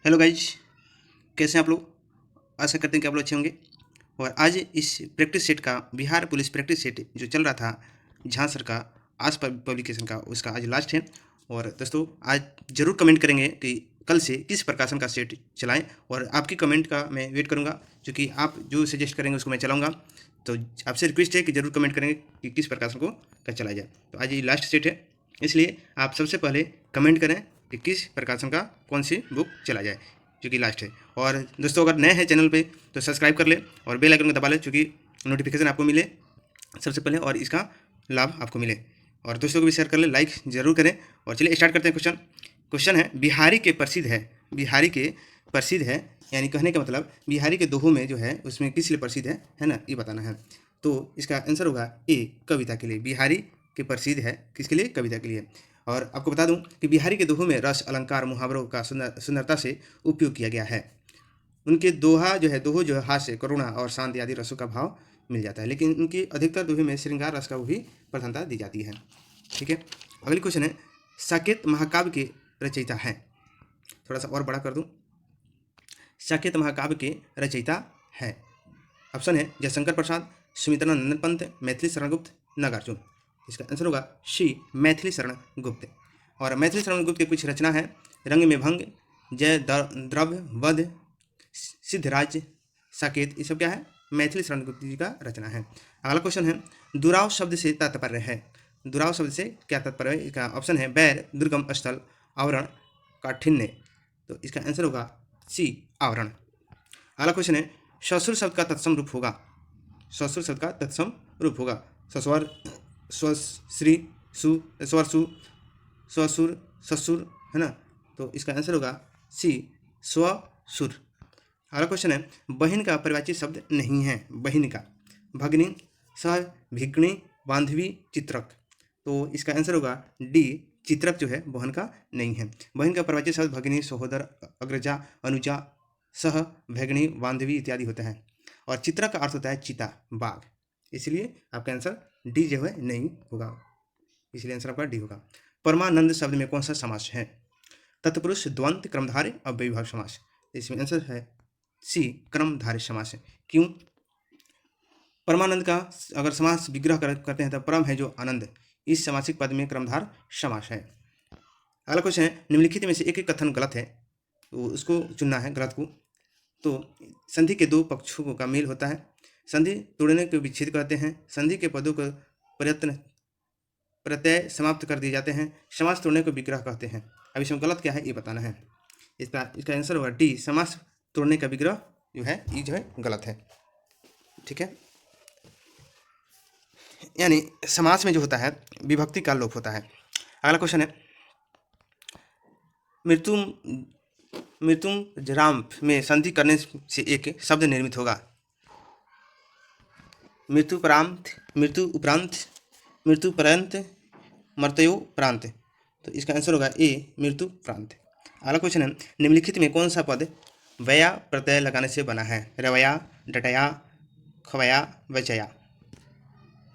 Hello guys, कैसे हैं आप लोग। आशा करते हैं कि आप लोग अच्छे होंगे। और आज इस प्रैक्टिस सेट का बिहार पुलिस प्रैक्टिस सेट जो चल रहा था झांसर का आज पब्लिकेशन का, उसका आज लास्ट है। और दोस्तों आज ज़रूर कमेंट करेंगे कि कल से किस प्रकाशन का सेट चलाएं, और आपकी कमेंट का मैं वेट करूंगा, क्योंकि आप जो सजेस्ट करेंगे उसको मैं चलाऊंगा। तो आपसे रिक्वेस्ट है कि ज़रूर कमेंट करेंगे कि किस प्रकाशन को का चलाया जाए। तो आज ये लास्ट सेट है, इसलिए आप सबसे पहले कमेंट करें कि किस प्रकाशन का कौन सी बुक चला जाए, जो कि लास्ट है। और दोस्तों अगर नए हैं चैनल पे तो सब्सक्राइब कर ले और बेल आइकन को दबा ले, क्योंकि नोटिफिकेशन आपको मिले सबसे पहले और इसका लाभ आपको मिले। और दोस्तों को भी शेयर कर ले, लाइक ज़रूर करें। और चलिए स्टार्ट करते हैं। क्वेश्चन है, बिहारी के प्रसिद्ध है। बिहारी के प्रसिद्ध है यानी कहने का मतलब बिहारी के दोहों में जो है उसमें किस लिए प्रसिद्ध है ना, ये बताना है। तो इसका आंसर होगा ए, कविता के लिए। बिहारी के प्रसिद्ध है किसके लिए? कविता के लिए। और आपको बता दूं कि बिहारी के दोहों में रस, अलंकार, मुहावरों का सुंदरता से उपयोग किया गया है। उनके दोहो जो है हास्य, करुणा और शांति आदि रसों का भाव मिल जाता है, लेकिन उनकी अधिकतर दोहे में श्रृंगार रस का भी प्रधानता दी जाती है। ठीक है, अगली क्वेश्चन है, साकेत महाकाव्य के रचयिता हैं। थोड़ा सा और बड़ा कर दूं, साकेत महाकाव्य के रचयिता है। ऑप्शन है जयशंकर प्रसाद, सुमित्रानंदन पंत, मैथिली शरण गुप्त, नागार्जुन। इसका आंसर होगा सी, मैथिली शरण गुप्त। और मैथिली शरण गुप्त के कुछ रचना है, रंग में भंग, जय द्रव्य, वध, सिद्धराज, साकेत, ये सब क्या है? मैथिली शरण गुप्त जी का रचना है। अगला क्वेश्चन है, दुराव शब्द से तात्पर्य है। दुराव शब्द से क्या तात्पर्य है? इसका ऑप्शन है बैर, दुर्गम स्थल, आवरण, काठिन्य। तो इसका आंसर होगा सी, आवरण। अगला क्वेश्चन है, ससुर शब्द का तत्सम रूप होगा। ससुर शब्द का तत्सम रूप होगा स्वस्वर, स्वश्री, सु, स्वर सु, स्वसुर, ससुर, है ना। तो इसका आंसर होगा सी, स्वसुर। अगला क्वेश्चन है, बहन का परिवाची शब्द नहीं है। बहन का भगिनी, सह, भिग्नी, बांधवी, चित्रक। तो इसका आंसर होगा डी, चित्रक जो है बहन का नहीं है। बहन का परिवाची शब्द भगिनी, सहोदर, अग्रजा, अनुजा, सह, भगिनी, बांधवी इत्यादि होता है। और चित्रक का अर्थ होता है चीता, बाघ। इसलिए आपका आंसर डी जो है नहीं होगा, इसलिए आंसर आपका डी होगा। परमानंद शब्द में कौन सा समास है? तत्पुरुष, द्वंद्व, क्रमधारय, अव्ययीभाव समास। इसमें आंसर है सी, क्रमधारय समास है। क्यों? परमानंद का अगर समास विग्रह करते हैं तो परम है जो आनंद, इस समासिक पद में क्रमधार समास है। अगला क्वेश्चन है, निम्नलिखित में से एक कथन गलत है, तो उसको चुनना है गलत को। तो संधि के दो पक्षों का मेल होता है, संधि तोड़ने को विच्छेद कहते हैं, संधि के पदों को प्रत्यय समाप्त कर दिए जाते हैं, समास तोड़ने को विग्रह कहते हैं। अब इसमें गलत क्या है ये बताना है। इसका आंसर होगा डी, समास तोड़ने का विग्रह जो है ये जो है गलत है। ठीक है, यानी समास में जो होता है विभक्ति का लोप होता है। अगला क्वेश्चन है, मृत्युम में संधि करने से एक शब्द निर्मित होगा। मृत्यु उपरांत, मृत्यु पर्यंत, मृत्योपरांत। तो इसका आंसर होगा ए, मृत्यु प्रांत। अगला क्वेश्चन है, निम्नलिखित में कौन सा पद वया प्रत्यय लगाने से बना है? रवया, डटया, खवया, वचया।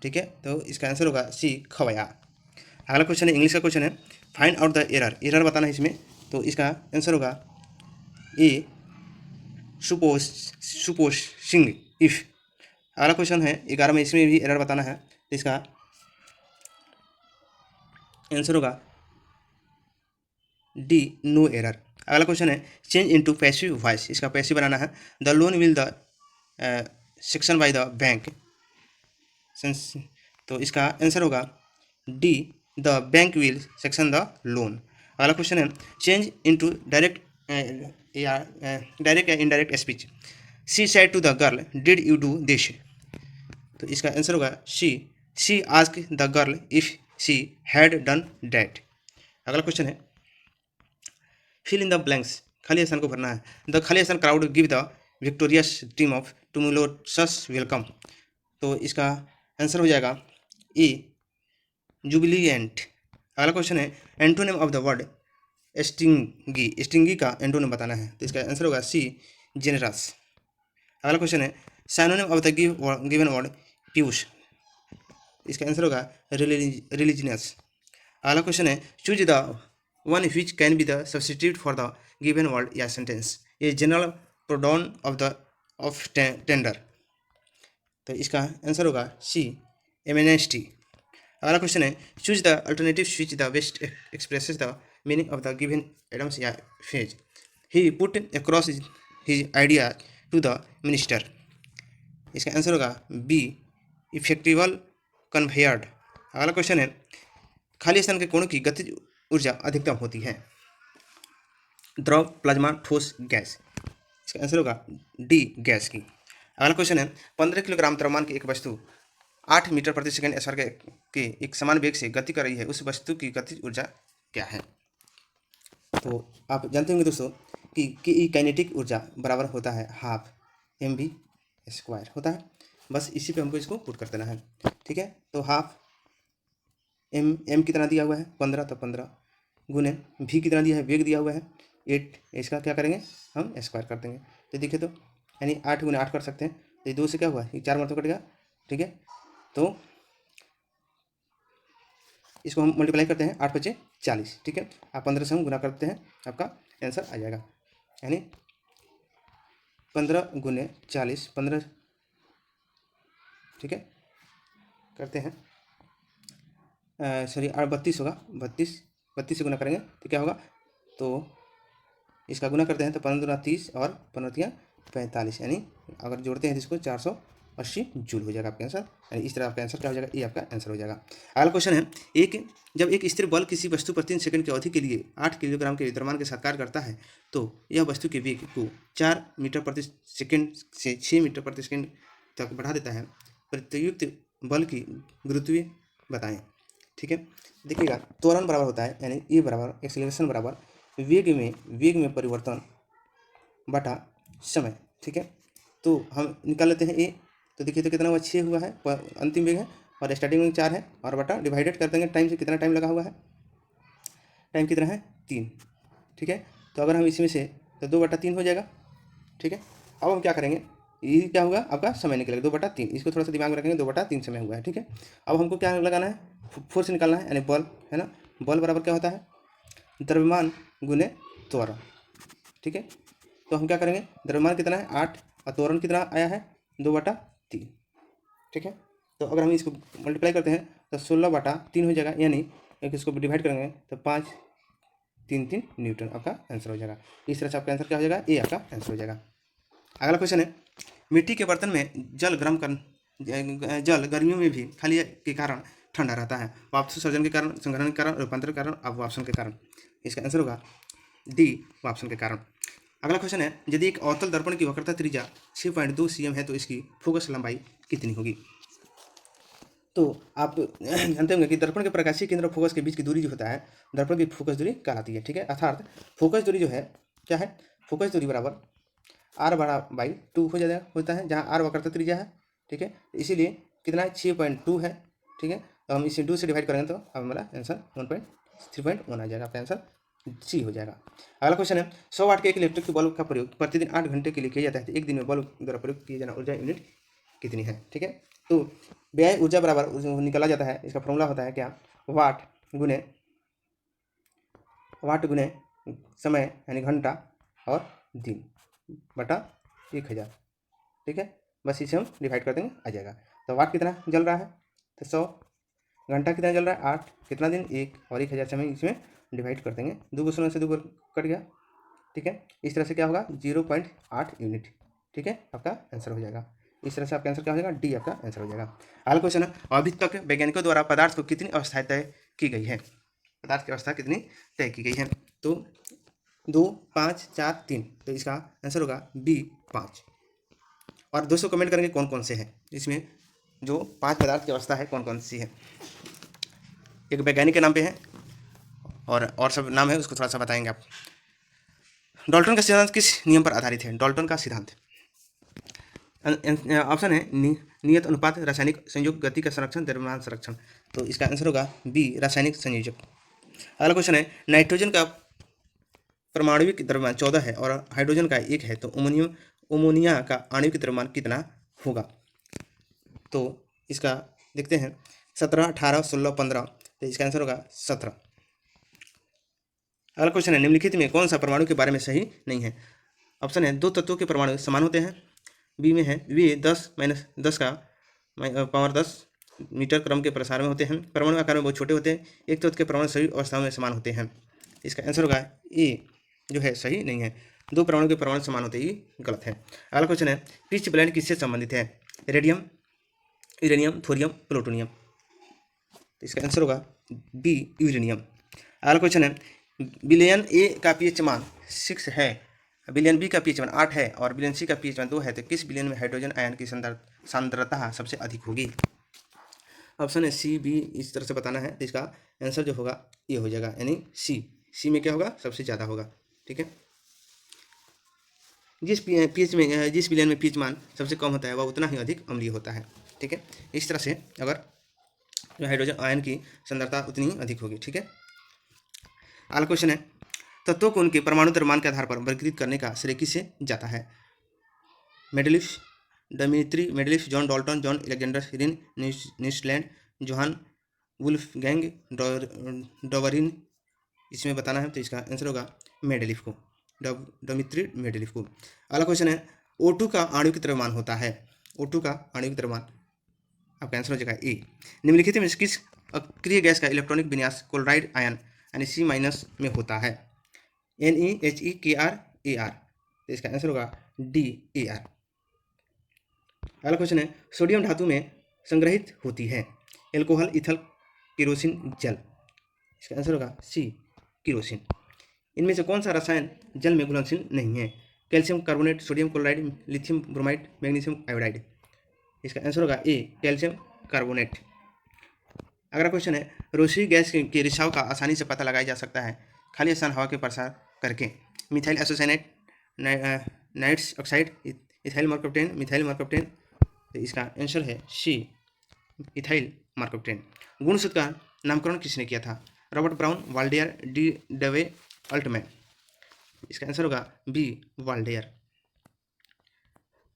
ठीक है, तो इसका आंसर होगा सी, खवया। अगला क्वेश्चन है, इंग्लिश का क्वेश्चन है, फाइंड आउट द एरर बताना है इसमें। तो इसका आंसर होगा ए, सुपोजिंग इफ। अगला क्वेश्चन है 11 में, इसमें भी एरर बताना है, तो इसका आंसर होगा डी, नो एरर। अगला क्वेश्चन है, चेंज इनटू पैसिव वॉइस, इसका पैसिव बनाना है। The loan will the sanction by the bank. तो इसका आंसर होगा D, the bank will sanction the loan. अगला क्वेश्चन है, change into direct or indirect speech. She said to the girl, did you do this. तो इसका answer होगा she ask the girl if she had done that. अगला question है, fill in the blanks, खाली स्थान को भरना है। द खाली स्थान crowd give the victorious team of tumultuous welcome. तो इसका आंसर हो जाएगा ए, जुबिलियंट। अगला क्वेश्चन है, antonym of the word stingy, stingy का एंटोनिम बताना है। तो इसका आंसर होगा सी, जेनरस। अगला क्वेश्चन है, synonym of the given word pious. इसका आंसर होगा रिलीजियस। अगला क्वेश्चन है, choose the one which can be the substitute for the given word या सेंटेंस। ये जनरल प्रोनाउन ऑफ टेंडर। तो इसका आंसर होगा सी, एमेनेस्टी। अगला क्वेश्चन है, choose the alternative which the best expresses the meaning of the given idioms या phrase. He put across his idea to the minister. इसका answer होगा B, effectively conveyed. अगला question है, खाली स्थान के कोणों की गतिज ऊर्जा अधिकतम होती है। द्रव, प्लाज्मा, ठोस, गैस। इसका आंसर होगा डी, गैस की। अगला क्वेश्चन है, 15 किलोग्राम द्रव्यमान की एक वस्तु 8 मीटर प्रति सेकंड स्वर के एक समान वेग से गति कर रही है, उस वस्तु की गतिज ऊर्जा क्या है। तो आप जानते होंगे दोस्तों कि काइनेटिक ऊर्जा बराबर होता है हाफ mv² होता है। बस इसी पे हमको इसको पुट कर देना है, ठीक है। तो हाफ m कितना दिया हुआ है 15, तो 15 गुने v कितना दिया है, वेग दिया हुआ है 8, इसका क्या करेंगे हम स्क्वायर कर देंगे। तो देखिए, तो यानी 8 गुने 8 कर सकते हैं। तो ये 2 से क्या हुआ, ये 4 मतलब कटेगा, ठीक है। तो इसको हम मल्टीप्लाई करते हैं, 8 × 5 = 40, ठीक है। आप 15 से हम गुना करते हैं, आपका आंसर आ जाएगा। यानी 15 × 40, 15, ठीक है, करते हैं, सॉरी 32 होगा, 32 से गुना करेंगे तो क्या होगा, तो इसका गुना करते हैं तो 15 × 30 और 15 × 45, यानी अगर जोड़ते हैं तो इसको 480 जूल हो जाएगा आपका आंसर। यानी इस तरह आपका आंसर क्या हो जाएगा, ये आपका आंसर हो जाएगा। अगला क्वेश्चन है, जब एक स्थिर बल किसी वस्तु पर 3 सेकंड की अवधि के लिए 8 किलोग्राम के द्रव्यमान के साथ कार्य करता है, तो यह वस्तु के वेग को 4 मीटर प्रति सेकंड से 6 मीटर प्रति सेकंड तक बढ़ा देता है। प्रयुक्त बल की गुरुत्वीय बताएं, ठीक है। देखिएगा, त्वरण बराबर होता है, यानी ए बराबर एक्सेलरेशन बराबर वेग में परिवर्तन बटा समय, ठीक है। तो हम निकाल लेते हैं ए, तो देखिए तो कितना हुआ, 6 हुआ है, अंतिम वेग है, और स्टार्टिंग में 4 है, और बटा डिवाइडेड कर देंगे टाइम से, कितना टाइम लगा हुआ है, टाइम कितना है 3, ठीक है। तो अगर हम इसमें से तो 2/3 हो जाएगा, ठीक है। अब हम क्या करेंगे, ये क्या होगा आपका समय निकलेगा 2/3, इसको थोड़ा सा दिमाग में रखेंगे, 2/3 समय हुआ है, ठीक है। अब हमको क्या लगाना है, फोर्स निकालना है, यानी बल है ना। बल बराबर क्या होता है, द्रव्यमान गुने त्वरण, ठीक है। तो हम क्या करेंगे, द्रव्यमान कितना है 8 और त्वरण कितना आया है 2/3, ठीक है। तो अगर हम इसको मल्टीप्लाई करते हैं तो 16/3 हो जाएगा, यानी एक इसको डिवाइड करेंगे तो 533 न्यूटन आपका आंसर हो जाएगा। इस तरह से आपका आंसर क्या हो जाएगा, ये आपका आंसर हो जाएगा। अगला क्वेश्चन है, मिट्टी के बर्तन में जल गर्मियों में भी खाली के कारण ठंडा रहता है, वाष्पोत्सर्जन के कारण, संघनन के कारण, रूपांतरण के कारण, अपवाशन के कारण। इसका आंसर होगा डी, वाष्पन के कारण। अगला क्वेश्चन है, यदि एक अवतल दर्पण की वक्रता त्रिज्या 6.2 cm है तो इसकी फोकस लंबाई कितनी होगी। तो आप जानते होंगे कि दर्पण के प्रकाशीय केंद्र और फोकस के बीच की दूरी जो होता है, दर्पण की फोकस दूरी कहलाती है, ठीक है। अर्थात फोकस दूरी जो है क्या है, फोकस दूरी बराबर r/2 हो जाएगा, होता है, जहाँ r वक्रता त्रिज्या है, ठीक है। इसीलिए कितना है 6.2 है, ठीक है। तो हम इसे 2 से डिवाइड करेंगे तो अब हमारा आंसर 3.1 आ जाएगा, आपका आंसर सी हो जाएगा। अगला क्वेश्चन है, 100 वाट के एक इलेक्ट्रिक बल्ब का प्रयोग प्रतिदिन 8 घंटे के लिए किया जाता है, तो एक दिन में बल्ब द्वारा प्रयोग किए जाना ऊर्जा यूनिट कितनी है, ठीक है। तो व्यय ऊर्जा बराबर निकाला जाता है, इसका फॉर्मूला होता है क्या, वाट गुने समय यानी घंटा और दिन बटा 1000, ठीक है। बस इसे हम डिवाइड कर देंगे, आ जाएगा। तो वाट कितना जल रहा है तो 100, घंटा कितना जल रहा है 8, कितना दिन 1, और 1000 समय इसमें डिवाइड कर देंगे, 2 को 16 से 2 को कट गया, ठीक है। इस तरह से क्या होगा 0.8 यूनिट, ठीक है, आपका आंसर हो जाएगा। इस तरह से आपका आंसर क्या हो जाएगा, डी आपका आंसर हो जाएगा। अगला क्वेश्चन है, अभी तक वैज्ञानिकों द्वारा पदार्थ को कितनी अवस्थाएं तय की गई है, पदार्थ की अवस्था कितनी तय की गई है। तो 2, 5, 4, 3, तो इसका आंसर होगा बी 5। और दोस्तों कमेंट करेंगे कौन कौन से हैं इसमें, जो 5 पदार्थ की अवस्था है कौन कौन सी है। एक वैज्ञानिक के नाम पे है और सब नाम है, उसको थोड़ा सा बताएंगे आप। डाल्टन का सिद्धांत किस नियम पर आधारित है, डाल्टन का सिद्धांत। ऑप्शन है नियत अनुपात, रासायनिक संयोग, गति का संरक्षण, द्रव्यमान संरक्षण। तो इसका आंसर होगा बी, रासायनिक संयोजक। अगला क्वेश्चन है, नाइट्रोजन का परमाणविक द्रव्यमान 14 है और हाइड्रोजन का 1 है, तो अमोनिया का आणविक द्रव्यमान कितना होगा। तो इसका देखते हैं 17, 18, 16, 15, तो इसका आंसर होगा 17। अगला क्वेश्चन है, निम्नलिखित में कौन सा परमाणु के बारे में सही नहीं है? ऑप्शन है, दो तत्वों के परमाणु समान होते हैं। बी में है वे 10 का पावर 10 मीटर क्रम के प्रसार में होते हैं। परमाणु आकार में बहुत छोटे होते हैं। एक तत्व के परमाणु सभी अवस्थाओं में समान होते हैं। इसका आंसर होगा ए जो है सही नहीं है। दो परमाणु के परमाणु समान होते ही गलत है। अगला क्वेश्चन है, पिच ब्लेंड किससे संबंधित है? Radium, uranium, thorium, plutonium. तो इसका आंसर होगा बी यूरेनियम। अगला क्वेश्चन है, बिलियन ए का पीएच मान 6 है, बिलियन बी का पीएच मान 8 है और बिलियन सी का पीएच मान 2 है, तो किस बिलियन में हाइड्रोजन आयन की सांद्रता सबसे अधिक होगी? ऑप्शन है सी बी, इस तरह से बताना है। तो इसका आंसर जो होगा ये हो जाएगा, यानी सी में क्या होगा? सबसे ज़्यादा होगा। ठीक है, जिस बिलियन में पीएच मान सबसे कम होता है वह उतना ही अधिक अम्लीय होता है। ठीक है, इस तरह से अगर हाइड्रोजन आयन की सांद्रता उतनी ही अधिक होगी। ठीक है, अगला क्वेश्चन है, तत्वों को उनके परमाणु द्रव्यमान के आधार पर वर्गीकृत करने का श्रेय किसे जाता है? Mendeleev, Dmitri Mendeleev, John Dalton, John Alexander Reina, Newlands, Johann Wolfgang Dobereiner. इसमें बताना है, तो इसका आंसर होगा मेंडेलीव को, डिमित्री मेंडेलीव को। अगला क्वेश्चन है, O2 का आणविक द्रव्यमान होता है, O2 का आणविक द्रव्यमान, आपका आंसर हो जाएगा ए। निम्नलिखित में किस अक्रिय गैस का इलेक्ट्रॉनिक विन्यास क्लोराइड आयन यानी C- में होता है? NeHeKrAr। तो इसका आंसर होगा DAr। अगला क्वेश्चन है, सोडियम धातु में संग्रहित होती है एल्कोहल, इथल, केरोसिन, जल। इसका आंसर होगा सी केरोसिन। इनमें से कौन सा रसायन जल में घुलनशील नहीं है? Calcium carbonate, sodium chloride, lithium bromide, magnesium iodide. इसका आंसर होगा ए कैल्शियम कार्बोनेट। अगला क्वेश्चन है, रोसरी गैस के रिसाव का आसानी से पता लगाया जा सकता है खाली स्थान हवा के प्रसार करके? Methyl isocyanate, nitrous oxide, ethyl mercaptan, methyl mercaptan. तो इसका आंसर है सी इथाइल मरकप्टेन। गुणसूत्र का नामकरण किसने किया था? Robert Brown, Waldeyer, de Duve, Altman. इसका आंसर होगा बी वाल्डेयर।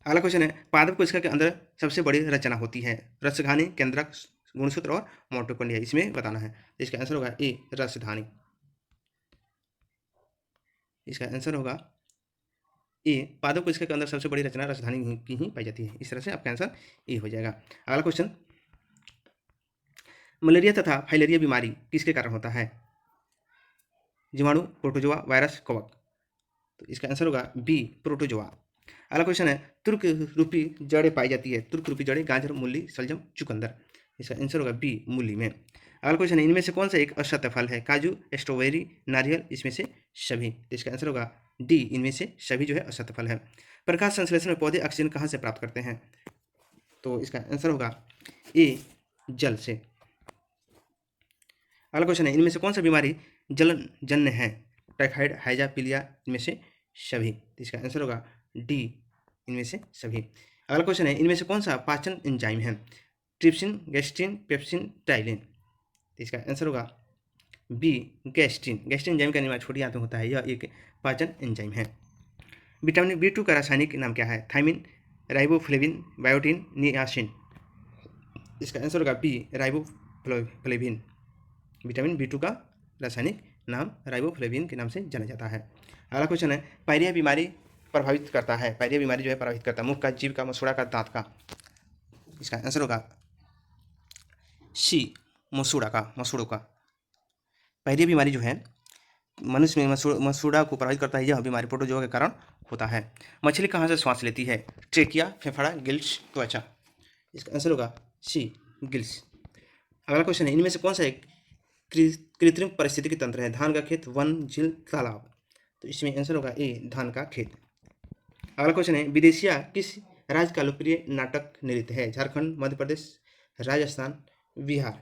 अगला क्वेश्चन है, पादप कोशिका के अंदर सबसे बड़ी रचना होती है? रसघानी, केंद्रक, गुणसूत्र और मोटोकॉन्ड्रिया। इसमें बताना है, तो इसका आंसर होगा ए रसधानी। इसका आंसर होगा ए, पादप कोशिका के अंदर सबसे बड़ी रचना रसधानी की ही पाई जाती है। इस तरह से आपका आंसर ए हो जाएगा। अगला क्वेश्चन, मलेरिया तथा फाइलेरिया बीमारी किसके कारण होता है? जीवाणु, प्रोटोजोआ, वायरस, कवक। तो इसका आंसर होगा बी प्रोटोजोआ। अगला क्वेश्चन है, तुर्क रूपी जड़ें पाई जाती है? तुर्क रूपी जड़ें गाजर, मूली, सलजम, चुकंदर। इसका आंसर होगा बी मूली में। अगला क्वेश्चन है, इनमें से कौन सा एक असत्य फल है? काजू, स्ट्रॉबेरी, नारियल, इसमें से सभी। तो इसका आंसर होगा डी, इनमें से सभी जो है असत्य फल है। प्रकाश संश्लेषण में पौधे ऑक्सीजन कहाँ से प्राप्त करते हैं? तो इसका आंसर होगा ए जल से। अगला क्वेश्चन है, इनमें से कौन सा बीमारी जलन जन्य है? टाइफाइड, हैजा, पीलिया, इनमें से सभी। तो इसका आंसर होगा डी, इनमें से सभी। अगला क्वेश्चन है, इनमें से कौन सा पाचन एंजाइम है? Trypsin, gastrin, pepsin, ptyalin. तो इसका आंसर होगा बी गैस्ट्रिन। गैस्ट्रिन एंजाइम का निर्माण छोटी आंतों में होता है, यह एक पाचन एंजाइम है। विटामिन B2 का रासायनिक नाम क्या है? Thiamine, riboflavin, biotin, niacin. इसका आंसर होगा बी राइबोफ्लेविन। विटामिन B2 का रासायनिक नाम राइबोफ्लेविन के नाम से जाना जाता है। अगला क्वेश्चन है, पायरिया बीमारी प्रभावित करता है? पायरिया बीमारी जो है प्रभावित करता है मुख का, जीभ का, मसूड़ा का, दांत का। इसका आंसर होगा सी मसूड़ों का। पायरिया बीमारी जो है मनुष्य में मसूड़ा को प्रभावित करता है, यह बीमारी प्रोटोजोआ के कारण होता है। मछली कहाँ से श्वास लेती है? ट्रेकिया, फेफड़ा, गिल्स, त्वचा। इसका आंसर होगा सी गिल्स। अगला क्वेश्चन है, इनमें से कौन सा एक कृत्रिम पारिस्थितिकी तंत्र है? धान का खेत, वन, झील, तालाब। तो इसमें आंसर होगा ए धान का खेत। अगला क्वेश्चन है, विदेशिया किस राज्य का लोकप्रिय नाटक नृत्य है? झारखंड, मध्य प्रदेश, राजस्थान, बिहार।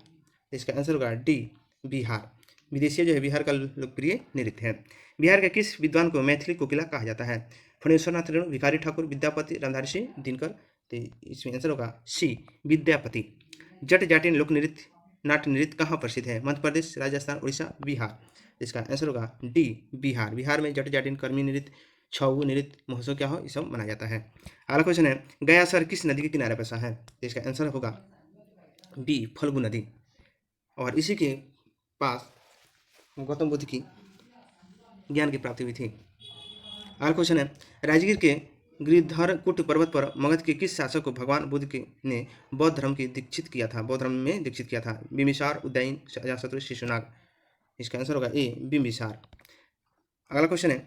इसका आंसर होगा डी बिहार। विदेशिया जो है बिहार का लोकप्रिय नृत्य है। बिहार के किस विद्वान को मैथिली कोकिला कहा जाता है? फणेश्वरनाथ रेणु, भिखारी ठाकुर, विद्यापति, रामधारी सिंह दिनकर। तो इसमें आंसर होगा सी विद्यापति। जट जाटिन लोक नृत्य नाट्य नृत्य कहाँ प्रसिद्ध है? मध्य प्रदेश, राजस्थान, उड़ीसा, बिहार। इसका आंसर होगा डी बिहार। बिहार में जट जाटिन, कर्मी नृत्य, छऊ नृत्य, महोत्सव क्या हो, ये सब मनाया जाता है। अगला क्वेश्चन है, गया शहर किस नदी के किनारे बसा है? तो इसका आंसर होगा बी फल्गु नदी। और इसी के पास गौतम बुद्ध की ज्ञान की प्राप्ति हुई थी। अगला क्वेश्चन है, राजगीर के गिरधरकूट पर्वत पर मगध के किस शासक को भगवान बुद्ध के ने बौद्ध धर्म की दीक्षित किया था, बौद्ध धर्म में दीक्षित किया था? बिम्बिसार, उदयन, अजातशत्रु, शिशुनाग। इसका आंसर होगा ए, बिम्बिसार। अगला क्वेश्चन है,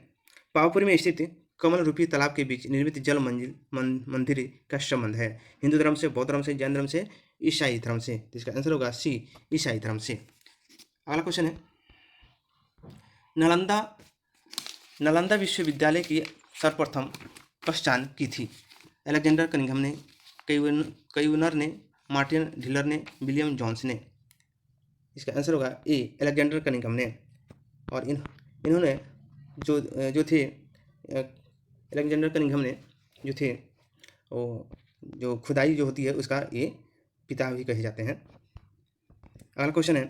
पावापुरी में स्थित कमल रूपी तालाब के बीच निर्मित जल मंदिर का संबंध है? हिंदू धर्म से, बौद्ध धर्म से, जैन धर्म से, ईसाई धर्म से? तो इसका आंसर होगा सी, ईसाई धर्म से। अगला क्वेश्चन है, नालंदा विश्वविद्यालय की सर्वप्रथम पहचान की थी? अलेक्जेंडर कनिंघम ने, कैवनर ने, मार्टिन ढिलर ने, विलियम जोन्स ने? इसका आंसर होगा ए, अलेक्जेंडर कनिंघम ने। और इन्होंने जो थे अलेक्जेंडर कनिंघम ने जो थे वो जो खुदाई जो होती है उसका ये पिता भी कहे जाते हैं। अगला क्वेश्चन है,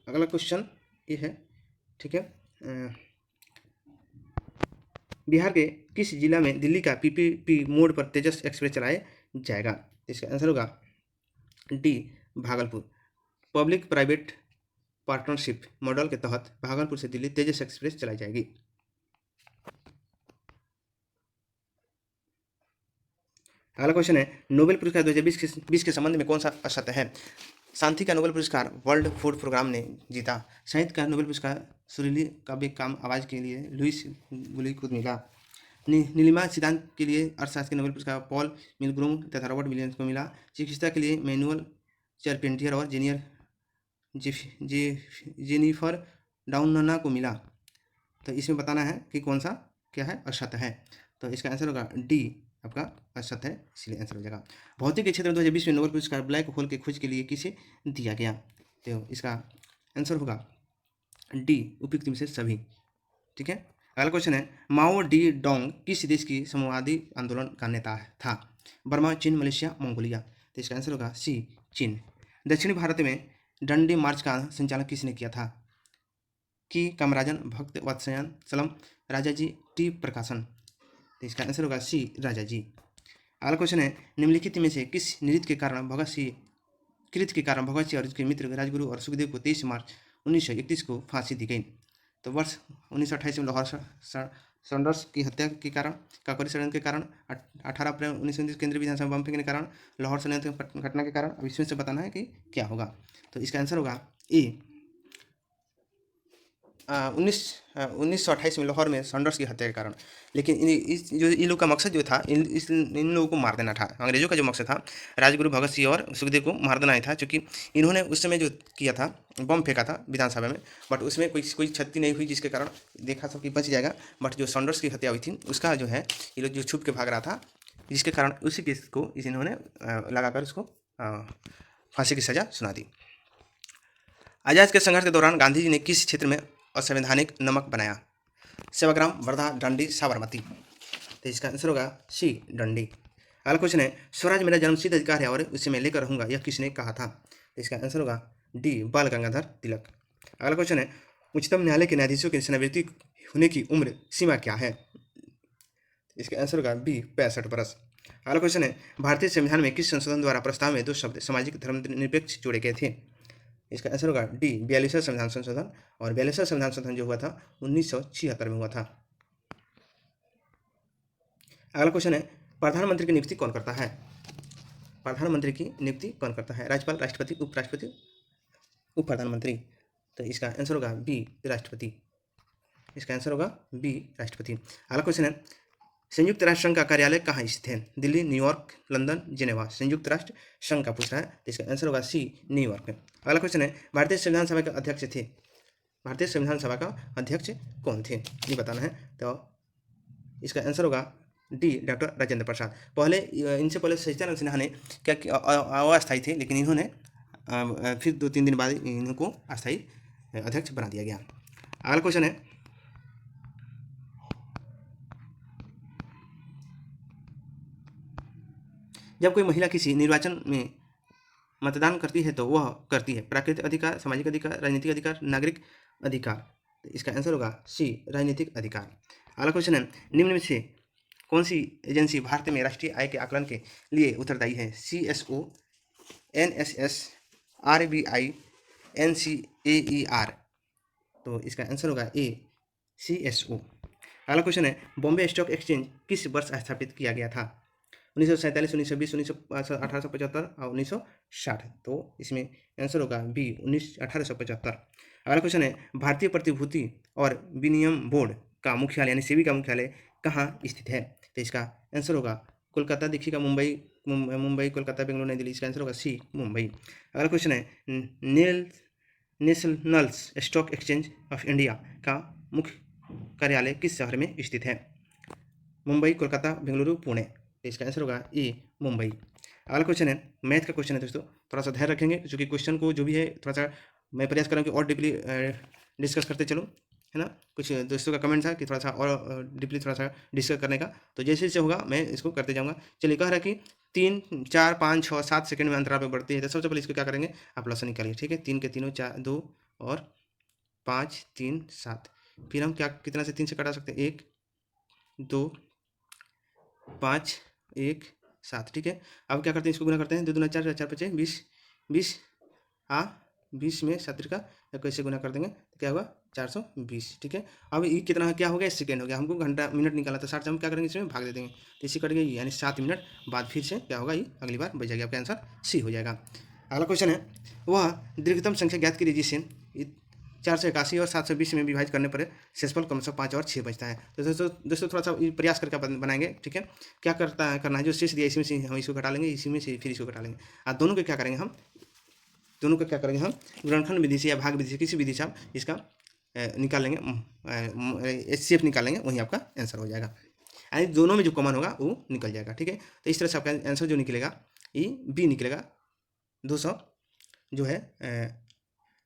अगला क्वेश्चन ये है, ठीक है, बिहार के किस जिला में दिल्ली का पीपीपी मोड पर तेजस एक्सप्रेस चलाया जाएगा? इसका आंसर होगा D, Bhagalpur. Public private partnership model के तहत भागलपुर से दिल्ली तेजस एक्सप्रेस चलाई जाएगी। अगला क्वेश्चन है, नोबेल पुरस्कार 2020 के संबंध में कौन सा असत्य है? शांति का नोबेल पुरस्कार वर्ल्ड फूड प्रोग्राम ने जीता। साहित्य का नोबेल पुरस्कार सुरीली काव्य काम आवाज़ के लिए लुइस गुली को मिला। नीलिमा सिद्धांत के लिए अर्थशास्त्र के नोबेल पुरस्कार पॉल मिलग्रोम तथा रॉबर्ट विलियम्स को मिला। चिकित्सा के लिए मैनुअल चारपेंटियर और जेनिफर डाउनना को मिला। तो इसमें बताना है कि कौन सा क्या है, असत्य है। तो इसका आंसर होगा डी, आपका असत्य है, इसलिए आंसर हो जाएगा। भौतिक के क्षेत्र में 2020 में नोबेल पुरस्कार ब्लैक होल के खोज के लिए किसे दिया गया? तो इसका आंसर होगा डी, उपयुक्त में से सभी। ठीक है। अगला क्वेश्चन है, माओ डी डोंग किस देश की साम्यवादी आंदोलन का नेता था? बर्मा, चीन, मलेशिया, मंगोलिया? तो इसका आंसर होगा सी, चीन। दक्षिणी भारत में डंडी मार्च का संचालन किसने किया था? कि कामराजन, भक्त वत्सयान, सलम, राजाजी, टी प्रकाशन? तो इसका आंसर होगा सी, राजाजी। अगला क्वेश्चन है, निम्नलिखित में से किस नृत्य के कारण भगत सिंह और उसके मित्र राजगुरु और सुखदेव को 23 मार्च 1931 को फांसी दी गई? तो वर्ष 1928 में लाहौर संघर्ष की हत्या के कारण, काकोरी षड्यंत्र के कारण, 18 अप्रैल 1929 केंद्रीय विधानसभा बम फेंकने के कारण, लाहौर षड्यंत्र घटना के कारण। अब इसमें से बताना है कि क्या होगा। तो इसका आंसर होगा ए, 1928 में लाहौर में सैंडर्स की हत्या के कारण। लेकिन इन लोग का मकसद जो था, इन लोगों को मार देना था। अंग्रेजों का जो मकसद था राजगुरु भगत सिंह और सुखदेव को मार देना ही था, क्योंकि इन्होंने उस समय जो किया था, बम फेंका था विधानसभा में, बट उसमें कोई क्षति नहीं हुई, जिसके कारण देखा सब कि बच जाएगा। बट जो सैंडर्स की हत्या हुई थी उसका जो है, ये लोग जो छुप के भाग रहा था, जिसके कारण उसी केस को इन्होंने लगाकर उसको फांसी की सज़ा सुना दी। आज़ाद के संघर्ष के दौरान गांधी जी ने किस क्षेत्र में असंवैधानिक नमक बनाया? सेवाग्राम, वर्धा, डंडी, साबरमती? तो इसका आंसर होगा सी, डंडी। अगला क्वेश्चन है, स्वराज मेरा जन्मसिद्ध अधिकार है और उसे मैं लेकर रहूंगा, यह किसने कहा था? तो इसका आंसर होगा डी, बाल गंगाधर तिलक। अगला क्वेश्चन है, उच्चतम न्यायालय के न्यायाधीशों की सेवानिवृत्ति होने की उम्र सीमा क्या है? इसका आंसर होगा बी, 65 वर्ष। अगला क्वेश्चन है, भारतीय संविधान में किस संशोधन द्वारा प्रस्ताव में 2 शब्द सामाजिक धर्मनिरपेक्ष जोड़े गए थे? इसका आंसर होगा डी, 42वां संविधान संशोधन। और 42वां संविधान संशोधन जो हुआ था 1976 में हुआ था। अगला क्वेश्चन है, प्रधानमंत्री की नियुक्ति कौन करता है? प्रधानमंत्री की नियुक्ति कौन करता है? राज्यपाल, राष्ट्रपति, उपराष्ट्रपति, उप प्रधानमंत्री? तो इसका आंसर होगा बी, राष्ट्रपति। इसका आंसर होगा बी, राष्ट्रपति। अगला क्वेश्चन है, संयुक्त राष्ट्र संघ का कार्यालय कहाँ स्थित है? Delhi, New York, London, Geneva? संयुक्त राष्ट्र संघ का पूछ रहा है, तो इसका आंसर होगा सी, न्यूयॉर्क। अगला क्वेश्चन है, भारतीय संविधान सभा के अध्यक्ष थे? भारतीय संविधान सभा का अध्यक्ष कौन थे, ये बताना है। तो इसका आंसर होगा डी, डॉक्टर राजेंद्र प्रसाद। पहले इनसे पहले सच्चिदानंद सिन्हा ने क्या किया, अस्थायी थे, लेकिन इन्होंने फिर 2-3 दिन बाद इनको अस्थायी अध्यक्ष बना दिया गया। अगला क्वेश्चन है, जब कोई महिला किसी निर्वाचन में मतदान करती है तो वह करती है प्राकृतिक अधिकार, सामाजिक अधिकार, राजनीतिक अधिकार, नागरिक अधिकार? तो इसका आंसर होगा सी, राजनीतिक अधिकार। अगला क्वेश्चन है, निम्न में से कौन सी एजेंसी भारत में राष्ट्रीय आय के आकलन के लिए उत्तरदायी है? CSO, NSSRBINCAER, तो इसका आंसर होगा ए CSO। अगला क्वेश्चन है, बॉम्बे स्टॉक एक्सचेंज किस वर्ष स्थापित किया गया था? 1947, 1920, 1875 और 1960। तो इसमें आंसर होगा बी 1875। अगला क्वेश्चन है, भारतीय प्रतिभूति और विनिमय बोर्ड का मुख्यालय यानी सेबी का मुख्यालय कहाँ स्थित है? तो इसका आंसर होगा कोलकाता। देखिएगा, मुंबई, कोलकाता, बेंगलुरु, नई दिल्ली। इसका आंसर होगा सी मुंबई। अगला क्वेश्चन है, national stock exchange of India का मुख्य कार्यालय किस शहर में स्थित है? मुंबई, कोलकाता, बेंगलुरु, पुणे। तो इसका आंसर होगा ए मुंबई। अगला क्वेश्चन है, मैथ का क्वेश्चन है दोस्तों, थोड़ा सा ध्यान रखेंगे क्योंकि क्वेश्चन को जो भी है थोड़ा सा मैं प्रयास करूँ कि और डीपली डिस्कस करते चलो, है ना। कुछ दोस्तों का कमेंट था कि थोड़ा सा और डीपली थोड़ा सा डिस्कस करने का, तो जैसे जैसे होगा मैं इसको करते जाऊँगा। चलिए, कह रहा है कि 3, 4, 5, 6, 7 सेकंड में अंतराल पे बढ़ती है। तो सबसे पहले इसको क्या करेंगे, आप लसन निकालिए, ठीक है। 3 के तीनों, 4, 2 और 5, 3, 7। फिर हम क्या कितना से 3 से कटा सकते हैं, 1, 2, 5, 1, 7, ठीक है। अब क्या करते हैं, इसको गुना करते हैं, 2 दूना 4, 4 5 20, 20 20 में 7 का कैसे गुना कर देंगे तो क्या होगा 420, ठीक है। अब ये कितना क्या हो गया, सेकेंड हो गया। हमको घंटा मिनट निकाला था 60 से, हम क्या करेंगे इसमें भाग दे देंगे, तो इसी कट गई, यानी 7 मिनट बाद फिर से क्या होगा, ये अगली बार बच जाएगा। आपका आंसर सी हो जाएगा। अगला क्वेश्चन है, वह दीर्घतम संख्या ज्ञात कीजिए जिसे 481 और 720 में विभाजित करने पर शेषफल क्रमशः 5 और 6 बचता है। तो दोस्तों थोड़ा सा प्रयास करके बनाएंगे, ठीक है। क्या करना है, जो शेष दिया इसमें से हम इसको घटा लेंगे, इसी में से फिर इसको घटा लेंगे। और दोनों को क्या करेंगे हम गुणनखंड विधि से या भाग विधि से, किसी विधि से आप इसका निकाल लेंगे, HCF निकाल लेंगे, वहीं आपका आंसर हो जाएगा। यानी दोनों में जो कॉमन होगा वो निकल जाएगा, ठीक है। तो इस तरह से आपका आंसर जो निकलेगा ये बी निकलेगा, 200 जो है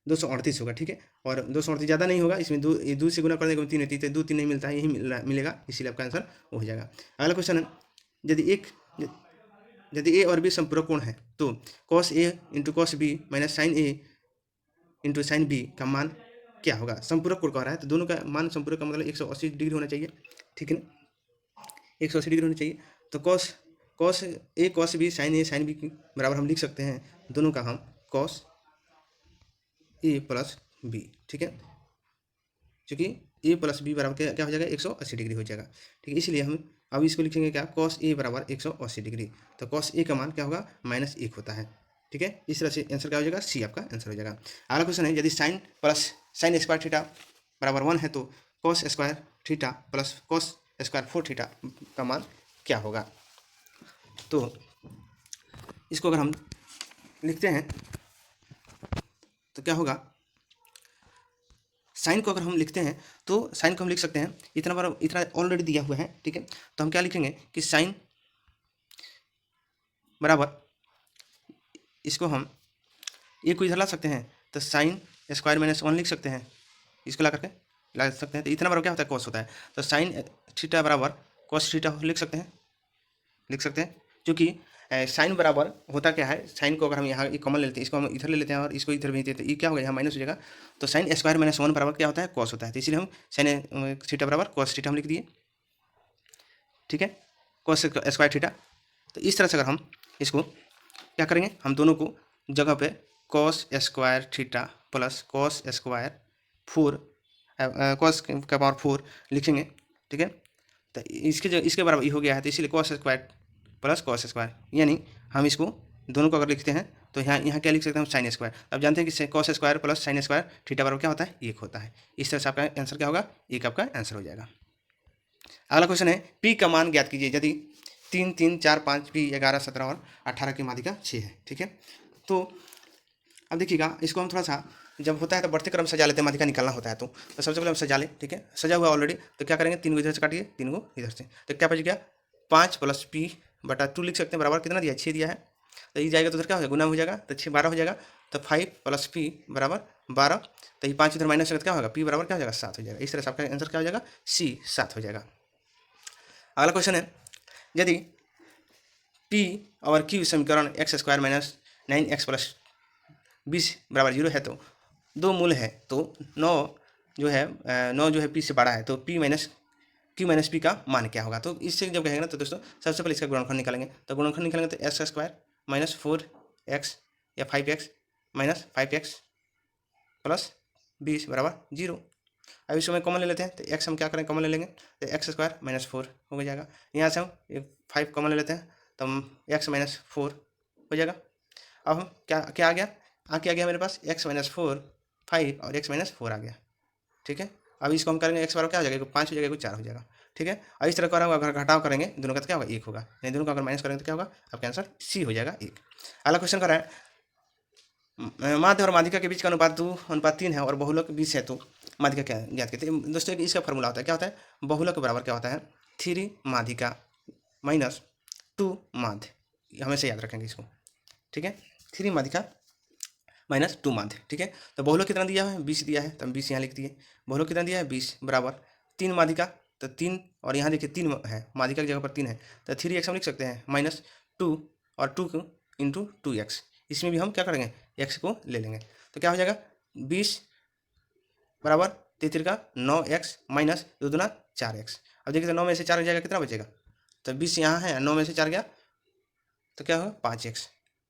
238 होगा, ठीक है। और 238 ज़्यादा नहीं होगा, इसमें 2 से गुना करने के 3 होती है, 2 3 नहीं मिलता है, यही मिलेगा, इसीलिए आपका आंसर हो जाएगा। अगला क्वेश्चन है, यदि ए और बी संपूरक कोण है तो cos A into cos B minus sin A into sin B का मान क्या होगा? संपूरक कोण कह रहा है, तो दोनों का मान संपूरक का मतलब 180 डिग्री होना चाहिए, ठीक है ना, 180 डिग्री होना चाहिए। तो cos A cos B sin A sin B बराबर हम लिख सकते हैं, दोनों का हम cos A प्लस B, ठीक है, क्योंकि A प्लस B बराबर क्या हो जाएगा, 180 डिग्री हो जाएगा, ठीक है। इसलिए हम अब इसको लिखेंगे क्या, cos A बराबर 180 डिग्री। तो cos A का मान क्या होगा, -1 होता है, ठीक है। इस तरह से आंसर क्या हो जाएगा, सी आपका आंसर हो जाएगा। अगला क्वेश्चन है, यदि sin plus sin square theta बराबर 1 है तो cos square theta plus cos square 4 theta का मान क्या होगा? तो इसको अगर हम लिखते हैं तो क्या होगा, साइन को अगर हम लिखते हैं तो साइन को हम लिख सकते हैं, इतना ऑलरेडी दिया हुआ है, ठीक है। तो हम क्या लिखेंगे कि साइन बराबर, इसको हम ए को इधर ला सकते हैं, तो साइन स्क्वायर -1 लिख सकते हैं, इसको ला करके ला सकते हैं। तो इतना बराबर क्या होता है, कॉस होता है। तो साइन थीटा बराबर कॉस थीटा लिख सकते हैं, क्योंकि साइन बराबर होता क्या है, साइन को अगर हम यहाँ कॉमन ले लेते हैं, इसको हम इधर ले लेते हैं और इसको इधर भेज देते हैं, ये क्या हो गया, यहाँ माइनस हो जाएगा। तो साइन स्क्वायर -1 बराबर क्या होता है, कॉस होता है। तो इसलिए हम साइन थीटा बराबर कॉस थीटा हम लिख दिए, ठीक है, कॉस स्क्वायर थीटा। तो इस तरह से अगर हम इसको क्या करेंगे, हम दोनों को जगह पे cos square theta plus cos square 4 cos का पावर 4 लिखेंगे, ठीक है। तो इसके बराबर ये हो गया है, तो इसीलिए cos square plus cos square, यानी हम इसको दोनों को अगर लिखते हैं तो यहाँ क्या लिख सकते हैं, हम साइन स्क्वायर। अब जानते हैं कि cos square plus sine square theta बराबर क्या होता है, 1 होता है। इस तरह से आपका आंसर क्या होगा, 1 आपका आंसर हो जाएगा। अगला क्वेश्चन है, पी का मान ज्ञात कीजिए यदि 3 3 4 5 पी 11 17 और 18 की माध्यिका 6 है, ठीक है। तो अब देखिएगा, इसको हम थोड़ा सा जब होता है तो बढ़ते क्रम सजा लेते हैं, माध्यिका निकालना होता है तो सबसे पहले हम सजा लें, ठीक है। सजा हुआ ऑलरेडी, तो क्या करेंगे, 3 को इधर से काटिए, 3 को इधर से, तो क्या बच गया, 5 प्लस पी बटा 2 लिख सकते हैं, बराबर कितना दिया, 6 दिया है। तो ये जाएगा तो उधर क्या हो जाएगा, गुना हो जाएगा, तो 6 12 हो जाएगा। तो 5 प्लस पी बराबर 12, तो ये 5 इधर माइनस होगा तो क्या होगा, पी बराबर क्या हो जाएगा, 7 हो जाएगा। इस तरह से आपका आंसर क्या हो जाएगा, सी 7 हो जाएगा। अगला क्वेश्चन है, यदि पी और क्यू समीकरण x² - 9x + 20 बराबर 0 है तो 2 मूल है, तो 9 जो है पी से बड़ा है, तो P minus Q minus P का मान क्या होगा। तो इससे जब कहेंगे ना, तो दोस्तों सबसे पहले इसका गुणनखंड निकालेंगे, तो गुणनखंड निकालेंगे तो x² - 4 एक्स या 5x माइनस 5x प्लस 20 बराबर 0। अब इसको मैं कॉमन ले लेते हैं, तो x हम क्या करें कॉमन ले लेंगे, तो एक्स स्क्वायर माइनस 4 हो जाएगा। यहाँ से हम 5 कॉमन ले लेते हैं, तो हम x माइनस 4 हो जाएगा। अब हम क्या क्या आ गया, क्या आ गया मेरे पास x माइनस 4 5 और x माइनस 4 आ गया। ठीक है, अब इसको हम करेंगे x बराबर क्या हो जाएगा, 5 हो जाएगा, 4 हो जाएगा। ठीक है, और इस तरह का अगर घटाव करेंगे दोनों का तो क्या होगा, 1 होगा, नहीं दोनों का अगर माइनस करेंगे तो क्या होगा, आपका आंसर सी हो जाएगा 1। अगला क्वेश्चन कर रहा है माध्य और माध्यिका के बीच का अनुपात 2:3 है और बहुलक 20 है, तो माध्यिका क्या ज्ञात करते हैं। दोस्तों इसका फॉर्मूला होता है, क्या होता है, बहुलक बराबर क्या होता है, 3 माध्यिका माइनस 2 माध्य, हमेशा याद रखेंगे इसको। ठीक है, 3 माध्यिका माइनस 2 माध्य। ठीक है, तो बहुलक कितना दिया है, 20 दिया है, तो हम 20 यहाँ लिख दिए। बहुलक कितना दिया है, 20 बराबर 3 माध्यिका, तो 3 और यहाँ देखिए 3 है, माध्यिका की जगह पर 3 है, तो 3x हम लिख सकते हैं माइनस 2 और 2 इंटू 2x, इसमें भी हम क्या करेंगे, x को ले लेंगे, तो क्या हो जाएगा 20 बराबर 3 का 9x माइनस 2 दूना 4x। अब देखिए तो 9 में से 4 जाएगा, कितना बचेगा, तो 20 यहाँ है, 9 में से 4 गया तो क्या होगा 5x,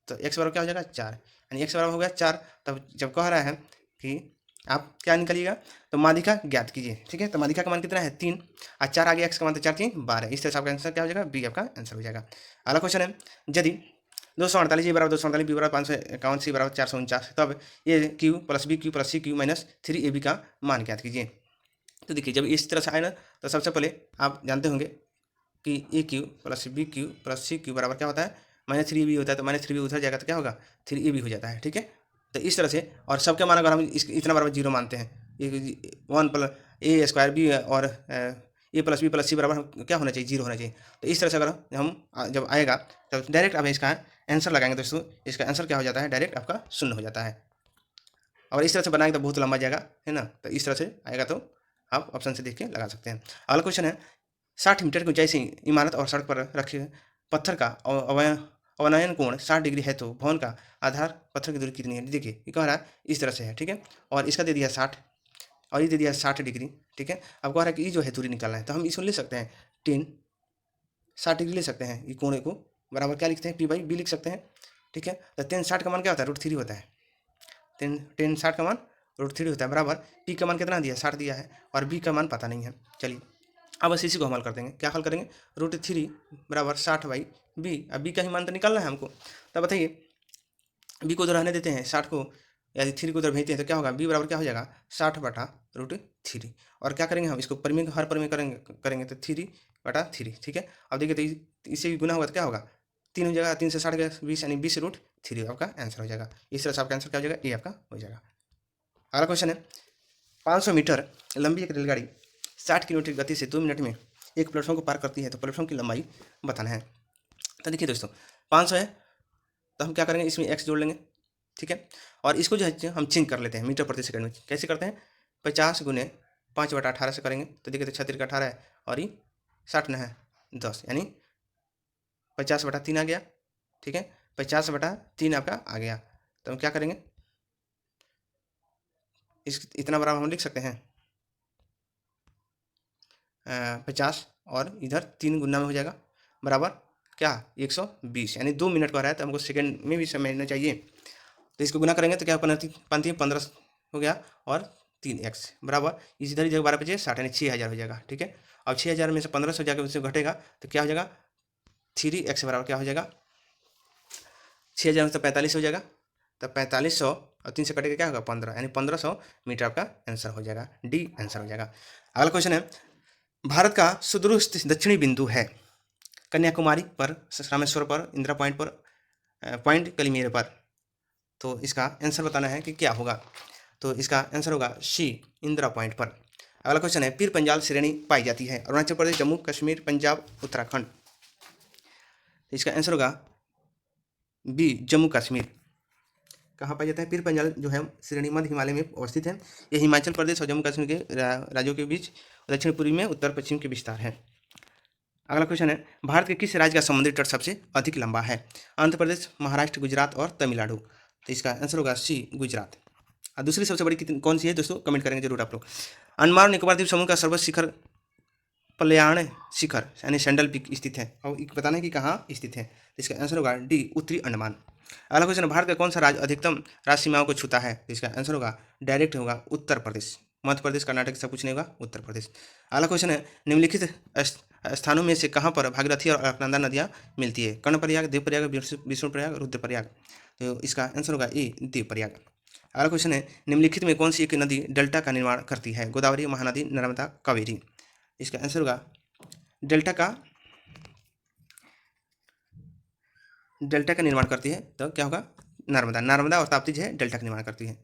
तो x बराबर क्या हो जाएगा 4, यानी x बराबर हो गया 4। तब जब कह रहा है कि आप क्या निकालिएगा, तो माध्यिका ज्ञात कीजिए। ठीक है, तो माध्यिका का मान कितना है 3 और 4 आ गया, x का मान तो 4 3 12, इस तरह से आपका आंसर क्या हो जाएगा, बी आपका आंसर हो जाएगा। अगला क्वेश्चन है, यदि 248 ए बराबर 248 बी बराबर 551 सी बराबर 449, तब A cube plus B cube plus C cube minus 3ab का मान ज्ञात कीजिए। तो देखिए जब इस तरह से आए ना, तो सबसे पहले आप जानते होंगे कि A cube plus B cube plus C cube बराबर क्या होता है, माइनस 3ab होता है, तो माइनस 3b उधर जाएगा तो क्या होगा 3ab हो जाता है। ठीक है, तो इस तरह से, और सबके मान अगर हम इतना बराबर 0 मानते हैं, 1 प्लस ए स्क्वायर बी और ए प्लस बी प्लस सी बराबर क्या होना चाहिए, 0 होना चाहिए। तो इस तरह से अगर हम जब आएगा तब डायरेक्ट आप इसका आंसर लगाएंगे दोस्तों, इसका आंसर क्या हो जाता है, डायरेक्ट आपका 0 हो जाता है। और इस तरह से बनाएंगे तो बहुत लंबा जाएगा, है ना, तो इस तरह से आएगा तो आप ऑप्शन से देख के लगा सकते हैं। अगला क्वेश्चन है, 60 मीटर की ऊंचाई से इमारत और सड़क पर रखे पत्थर का अवनयन कोण 60 डिग्री है, तो भवन का आधार पत्थर की दूरी कितनी है। देखिए ये कह रहा है इस तरह से है, ठीक है, और इसका दे दिया 60 और ये दे दिया 60 डिग्री। ठीक है, अब कह रहा है कि ये जो है दूरी निकालना है, तो हम इसको ले सकते हैं 10 60 डिग्री ले सकते हैं, ये कोणे को बराबर क्या लिखते हैं, p/b लिख सकते हैं। ठीक है, तो 10 60 का मान क्या होता है, √3 होता है, 10 60 का मान √3 होता है, बराबर p का मान कितना दिया 60 दिया है और b का मान पता नहीं है। चलिए अब बस इसी को हम हल कर देंगे, क्या हल करेंगे, √3 बराबर 60/b। अब b का ही मान तो निकालना है हमको, तब बताइए b को उधर रहने देते हैं, 60 को यदि 3 को उधर भेजते हैं तो क्या होगा, b बराबर क्या हो जाएगा 60/√3। और क्या करेंगे हम इसको परिमेय हर परिमेय करेंगे तो 3/3। ठीक है, अब देखिए तो इससे भी गुना होगा तो क्या होगा 3 हो जाएगा, 3 से 60 गया 20, यानी 20√3 आपका आंसर हो जाएगा। इस तरह से आपका आंसर क्या हो जाएगा, ए आपका हो जाएगा। अगला क्वेश्चन है, 500 मीटर लंबी एक रेलगाड़ी 60 किलोमीटर गति से 2 मिनट में एक प्लेटफॉर्म को पार करती है, तो प्लेटफॉर्म की लंबाई बताना है। तो देखिए दोस्तों 500 है, तो हम क्या करेंगे इसमें x जोड़ लेंगे। ठीक है, और इसको जो है हम चेंज कर लेते हैं मीटर प्रति सेकंड में। कैसे करते हैं, 50 गुने 5/18 से करेंगे, तो देखिए तो 36 का 18 है और ये 60 न है 10, यानी 50/3 आ गया। ठीक है, 50/3 आपका आ गया, तो हम क्या करेंगे इस इतना बराबर हम लिख सकते हैं 50 और इधर 3 गुना में हो जाएगा बराबर क्या 120, यानी 2 मिनट का रहा है, तो हमको सेकंड में भी समझना चाहिए। तो इसको गुना करेंगे तो क्या पंती 15 हो गया और 3x बराबर इधर ही जगह 12 बचे 60, यानी 6000 हो जाएगा। ठीक है, अब 6000 में से 1500 जाकर उससे घटेगा तो क्या हो जाएगा 3x बराबर क्या हो जाएगा 6000 में तो 45 हो जाएगा, तो 4500 और 3 से कटेगा क्या होगा 15, यानी 1500 मीटर आपका आंसर हो जाएगा, डी आंसर हो जाएगा। अगला क्वेश्चन है, भारत का सुदूर दक्षिणी बिंदु है कन्याकुमारी पर, रामेश्वर पर, इंदिरा पॉइंट पर, पॉइंट कलिमेर पर, तो इसका आंसर बताना है कि क्या होगा। तो इसका आंसर होगा सी इंदिरा पॉइंट पर। अगला क्वेश्चन है, पीर पंजाल श्रेणी पाई जाती है अरुणाचल प्रदेश, जम्मू कश्मीर, पंजाब, उत्तराखंड, तो इसका आंसर होगा बी जम्मू कश्मीर। कहाँ पाया जाता है, पीर पंजाल जो है श्रेणी मध्य हिमालय में अवस्थित है, ये हिमाचल प्रदेश और जम्मू कश्मीर के राज्यों के बीच दक्षिण पूर्वी में उत्तर पश्चिम के विस्तार है। अगला क्वेश्चन है, भारत के किस राज्य का समुद्री तट सबसे अधिक लंबा है, आंध्र प्रदेश, महाराष्ट्र, गुजरात और तमिलनाडु, तो इसका आंसर होगा सी गुजरात। और दूसरी सबसे बड़ी कौन सी है दोस्तों, कमेंट करेंगे जरूर आप लोग। अंडमान और निकोबार द्वीप समूह का सर्वोच्च शिखर पल्याण शिखर यानी सैंडल पीक स्थित है, और बताना है कि कहाँ स्थित है, तो इसका आंसर होगा डी उत्तरी अंडमान। अगला क्वेश्चन है, भारत का कौन सा राज्य अधिकतम राज्य सीमाओं को छूता है? तो इसका आंसर होगा डायरेक्ट होगा उत्तर प्रदेश। मध्य प्रदेश, कर्नाटक सब कुछ नहीं होगा, उत्तर प्रदेश। अगला क्वेश्चन है, निम्नलिखित स्थानों में से कहाँ पर भागीरथी और अलकनंदा नदियाँ मिलती है? कर्णप्रयाग, देवप्रयाग, विष्णुप्रयाग, रुद्रप्रयाग। तो इसका आंसर होगा ए देवप्रयाग। अगला क्वेश्चन है, निम्नलिखित में कौन सी एक नदी डेल्टा का निर्माण करती है? गोदावरी, महानदी, नर्मदा, कावेरी। इसका आंसर होगा डेल्टा का निर्माण करती है, तो क्या होगा? नर्मदा। नर्मदा और ताप्ती जो है डेल्टा का निर्माण करती है,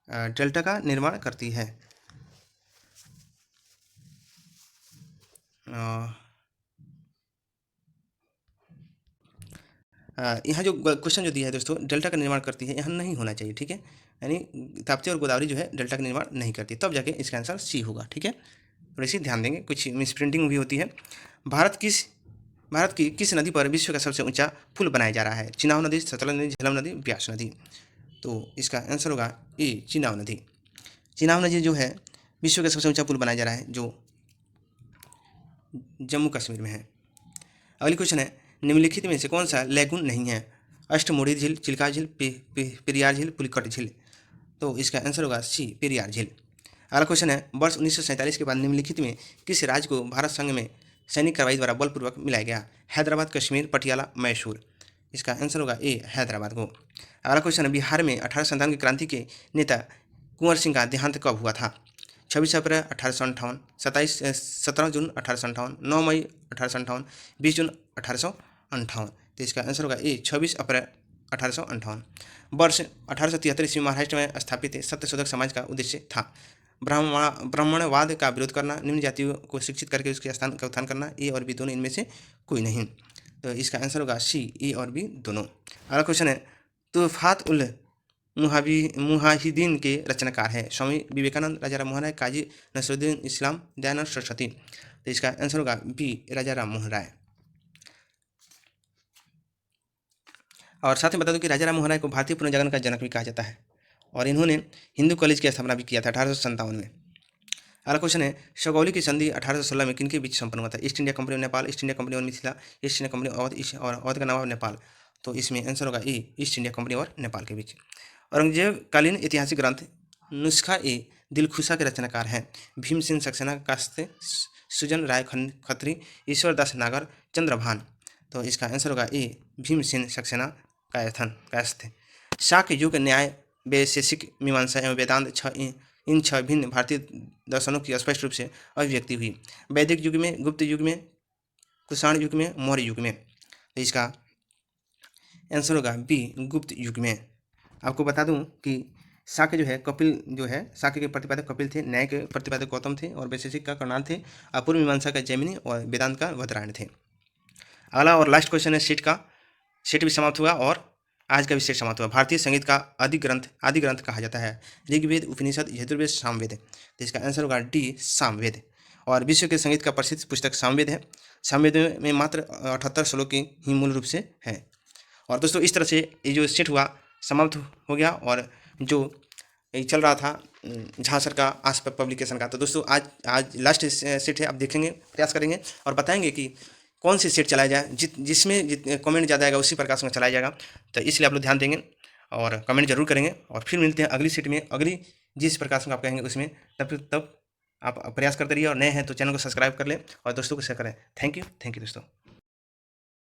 डेल्टा का निर्माण करती है। यहाँ जो क्वेश्चन जो दिया है दोस्तों, डेल्टा का निर्माण करती है, यहाँ नहीं होना चाहिए, ठीक है। यानी ताप्ती और गोदावरी जो है डेल्टा का निर्माण नहीं करती, तब जाके इसका आंसर सी होगा, ठीक है। थोड़ी सी ध्यान देंगे, कुछ मिसप्रिंटिंग भी होती है। भारत की किस नदी पर विश्व का सबसे ऊंचा पुल बनाया जा रहा है? चिनाब नदी, सतलज नदी, झेलम नदी, ब्यास नदी। तो इसका आंसर होगा ए चिनाब नदी। चिनाब नदी जो है विश्व का सबसे ऊंचा पुल बनाया जा रहा है, जो जम्मू कश्मीर में है। अगली क्वेश्चन है, निम्नलिखित में से कौन सा लैगून नहीं है? अष्टमुड़ी झील, चिल्का झील, पेरियार झील, पुलिकट झील। तो इसका आंसर होगा सी पेरियार झील। अगला क्वेश्चन है, वर्ष 1947 के बाद निम्नलिखित में किस राज्य को भारत संघ में सैनिक कार्रवाई द्वारा बलपूर्वक मिलाया गया? हैदराबाद, कश्मीर, पटियाला, मैसूर। इसका आंसर होगा ए हैदराबाद को। अगला क्वेश्चन है, बिहार में 1857 की क्रांति के नेता कुंवर सिंह का देहांत कब हुआ था? 26 अप्रैल 1858, 17 जून 1858, 9 मई 1858, 20 जून 1858। तो इसका आंसर होगा ए 26 अप्रैल 1858। वर्ष 1873 ईस्वी महाराष्ट्र में स्थापित सत्यशोधक समाज का उद्देश्य था ब्राह्मणवाद का विरोध करना, निम्न जातियों को शिक्षित करके उसके स्थान का उत्थान करना। ए और बी दोनों इनमें से कोई नहीं। तो इसका आंसर होगा सी ए और बी दोनों। अगला क्वेश्चन है, तुफात उल मुहाहिदीन के रचनाकार है? स्वामी विवेकानंद, राजा राम मोहन राय, काजी नसरुद्दीन इस्लाम, दयानंद सरस्वती। तो इसका आंसर होगा बी राजा राम मोहन राय। और साथ में बता दूं कि राजा राम मोहन राय को भारतीय पुनर्जागरण का जनक भी कहा जाता है, और इन्होंने हिंदू कॉलेज की स्थापना भी किया था 1857 में। अगला क्वेश्चन है, सगौली की संधि 1816 में किनके बीच संपन्न हुआ था? ईस्ट इंडिया कंपनी और नेपाल, ईस्ट इंडिया कंपनी और मिथिला, ईस्ट इंडिया कंपनी और अवध का नवाब नेपाल। तो इसमें आंसर होगा ए ईस्ट इंडिया कंपनी और नेपाल के बीच। औरंगजेब कालीन ऐतिहासिक ग्रंथ नुस्खा ए दिलखुशा के रचनाकार हैं? भीमसेन सक्सेना, कास्ते, सुजन राय खत्री, ईश्वर दास नागर, चंद्रभान। तो इसका आंसर होगा ए भीमसेन सक्सेना कायस्थ। शाक्य युग, न्याय, वैशेषिक, मीमांसा एवं वेदांत इन छह भिन्न भारतीय दर्शनों की स्पष्ट रूप से अभिव्यक्ति हुई। वैदिक युग में, गुप्त युग में, कुषाण युग में, मौर्य युग में। तो इसका आंसर होगा बी गुप्त युग में। आपको बता दूं कि शाक्य जो है कपिल जो है, शाक्य के प्रतिपादक कपिल थे, न्याय के प्रतिपादक गौतम थे, और वैशेषिक का कर्णाल थे, अपूर्व मीमांसा का जैमिनी और वेदांत का वदरायण थे। अगला और लास्ट क्वेश्चन है सेट भी समाप्त हुआ और आज का भी सेट समाप्त हुआ। भारतीय संगीत का आदि ग्रंथ कहा जाता है? ऋग्वेद, उपनिषद, यजुर्वेद, सामवेद। तो इसका आंसर होगा डी सामवेद। और विश्व के संगीत का प्रसिद्ध पुस्तक सामवेद है। सामवेद में मात्र 78 श्लोक की ही मूल रूप से है। और दोस्तों इस तरह से ये जो सेट हुआ समाप्त हो गया, और जो चल रहा था झांसर का आस पर पब्लिकेशन का। तो दोस्तों आज लास्ट सेट है, आप देखेंगे, प्रयास करेंगे और बताएंगे कि कौन सी सेट चलाया जाए, जिसमें कमेंट ज़्यादा आएगा उसी प्रकार से चलाया जाएगा। तो इसलिए आप लोग ध्यान देंगे और कमेंट जरूर करेंगे, और फिर मिलते हैं अगली सेट में, अगली जिस प्रकार से आप कहेंगे उसमें। तब आप प्रयास करते रहिए, और नए हैं तो चैनल को सब्सक्राइब कर लें और दोस्तों को शेयर करें। थैंक यू दोस्तों।